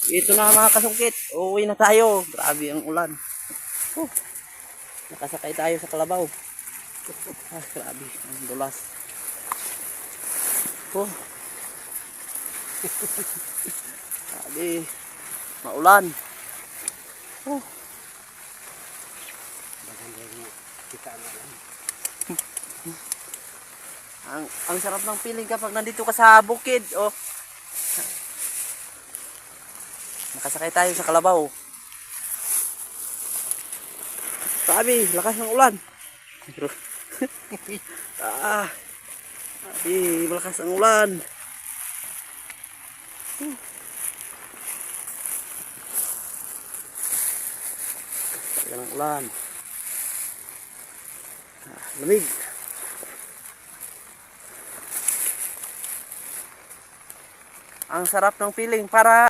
Ito na mga kasungkit. Uuwi na tayo. Grabe ang ulan. Oh, nakasakay tayo sa kalabaw. Ah, grabe. Ang dulas. Oh. Grabe. Maulan. Oh. Ang sarap ng feeling kapag nandito ka sa bukid. Oh. Nakasakay tayo sa kalabaw. Grabe, lakas ng ulan. Ah, grabe, malakas ang ulan. Talaga ng ulan. Lamig. Ang sarap ng feeling para